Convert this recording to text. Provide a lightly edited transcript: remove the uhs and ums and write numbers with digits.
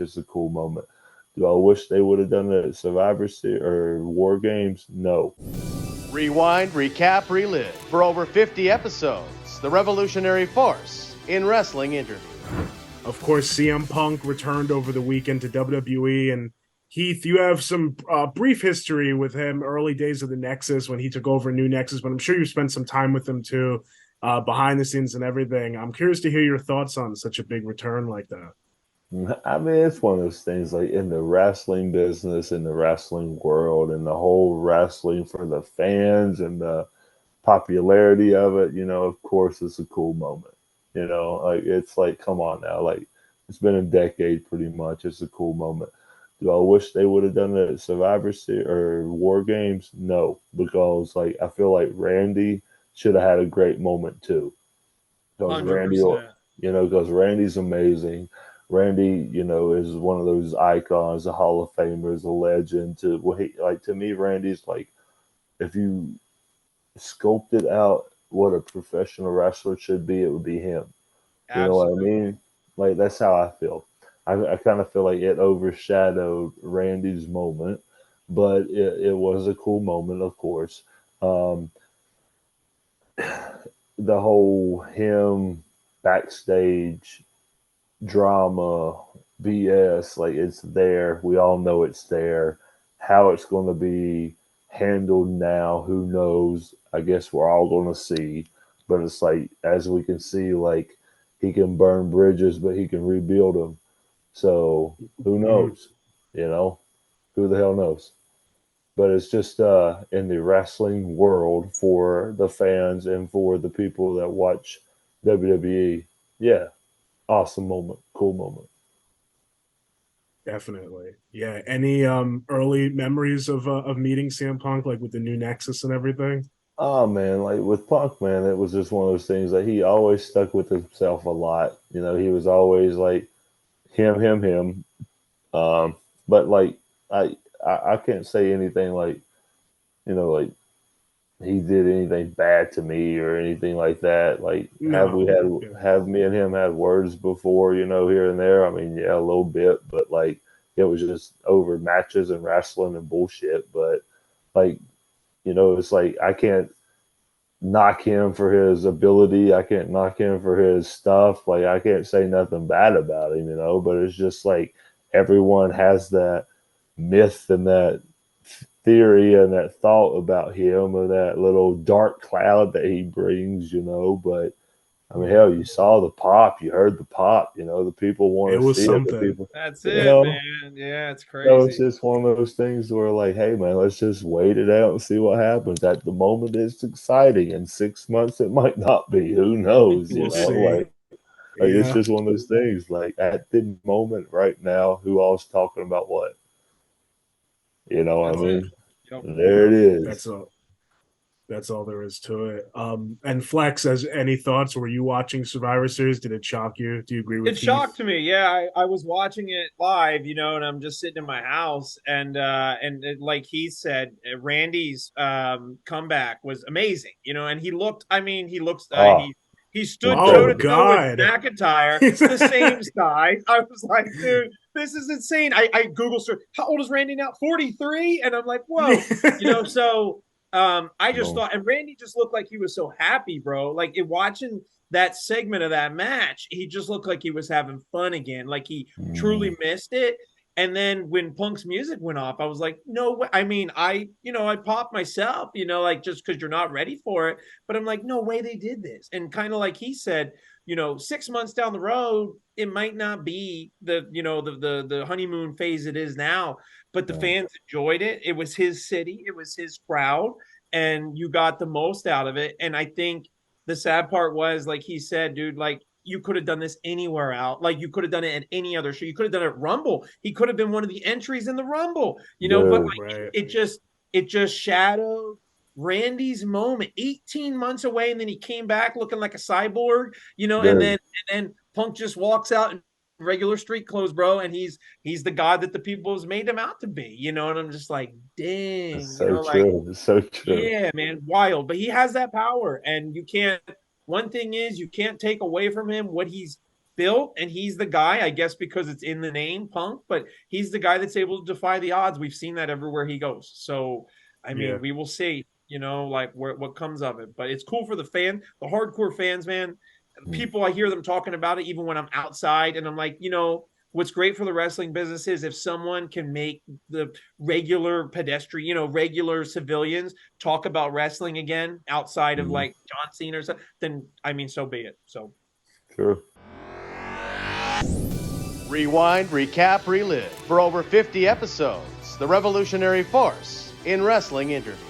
It's a cool moment. Do I wish they would have done it at Survivor Series or War Games? No. Rewind, recap, relive for over 50 episodes. The revolutionary force in wrestling interview. Of course, CM Punk returned over the weekend to WWE, and Heath, you have some brief history with him, early days of the Nexus when he took over New Nexus, but I'm sure you spent some time with him too, behind the scenes and everything. I'm curious to hear your thoughts on such a big return like that. I mean, it's one of those things like in the wrestling business, in the wrestling world, and the whole wrestling for the fans and the popularity of it, of course, it's a cool moment. Like it's like, come on now, like it's been a decade pretty much. It's a cool moment. Do I wish they would have done it at Survivor Series or War Games? No, because like I feel like Randy should have had a great moment too. Because Randy, 100%. because Randy's amazing. Randy, is one of those icons, a Hall of Famers, a legend. To me, Randy's like, if you sculpted out what a professional wrestler should be, it would be him. You know what I Absolutely. mean? Like that's how I feel. I kind of feel like it overshadowed Randy's moment, but it was a cool moment, of course. Um, the whole him backstage drama, BS, like it's there. We all know it's there. How it's going to be handled now, who knows? I guess we're all going to see. But it's like, as we can see, like he can burn bridges, but he can rebuild them. So who knows? Who the hell knows? But it's just in the wrestling world for the fans and for the people that watch WWE. Yeah, awesome moment, cool moment. Definitely. Yeah. Any early memories of meeting CM Punk, like with the new Nexus and everything? Oh man, like with Punk, man, it was just one of those things that he always stuck with himself a lot. He was always like him. Um, but like I can't say anything like like he did anything bad to me or anything like that. Like No. Yeah. have me and him had words before, here and there. I mean, yeah, a little bit, but like it was just over matches and wrestling and bullshit. But like, it's like I can't knock him for his ability. I can't knock him for his stuff. Like I can't say nothing bad about him, but it's just like everyone has that myth and that theory and that thought about him or that little dark cloud that he brings, but I mean, hell, you saw the pop, you heard the pop, the people want It to was see it, the something. people, That's you it, know, man. Yeah, it's so it's crazy. just one of those things where like, hey man, let's just wait it out and see what happens. At the moment, it's exciting. In 6 months, it might not be. Who knows? We'll see. Like it's Yeah. just one of those things. Like at the moment, right now, who all's talking about what? You know what I That's it. mean? Yep. There Yeah. it is. That's all there is to it. And Flex, as any thoughts? Were you watching Survivor Series? Did it shock you? Do you agree with It Heath? shocked me. Yeah, I was watching it live, and I'm just sitting in my house, and like he said, Randy's comeback was amazing, and he looked. I mean, he looks. Oh, He stood toe Oh to incredible. toe with God. McIntyre, the same size. I was like, dude, this is insane. I Google search, how old is Randy now? 43, and I'm like, whoa, So I just No. thought, and Randy just looked like he was so happy, bro. Like watching that segment of that match, he just looked like he was having fun again. Like he Mm, truly missed it. And then when Punk's music went off, I was like, no way. I mean, I popped myself, like just because you're not ready for it. But I'm like, no way they did this. And kind of like he said, 6 months down the road, it might not be the honeymoon phase it is now, but the no. fans enjoyed it. It was his city, it was his crowd, and you got the most out of it. And I think the sad part was, like he said, dude, like you could have done this anywhere out. Like you could have done it at any other show. You could have done it at Rumble. He could have been one of the entries in the Rumble, but Dude. like Right. it just shadowed Randy's moment. 18 months away, and then he came back looking like a cyborg, and then Dude. Punk just walks out in regular street clothes, bro, and he's the god that the people has made him out to be, and I'm just like, It's dang, so like, true. It's so true. yeah, man, wild. But he has that power, and you can't. One thing is, you can't take away from him what he's built, and he's the guy, I guess, because it's in the name, Punk, but he's the guy that's able to defy the odds. We've seen that everywhere he goes. So, I mean, we will see, like what comes of it. But it's cool for the hardcore fans, man. People, I hear them talking about it even when I'm outside, and I'm like, what's great for the wrestling business is if someone can make the regular pedestrian, regular civilians talk about wrestling again outside of like John Cena or something, then I mean, so be it. So True. Rewind, recap, relive. For over 50 episodes, the revolutionary force in wrestling interview.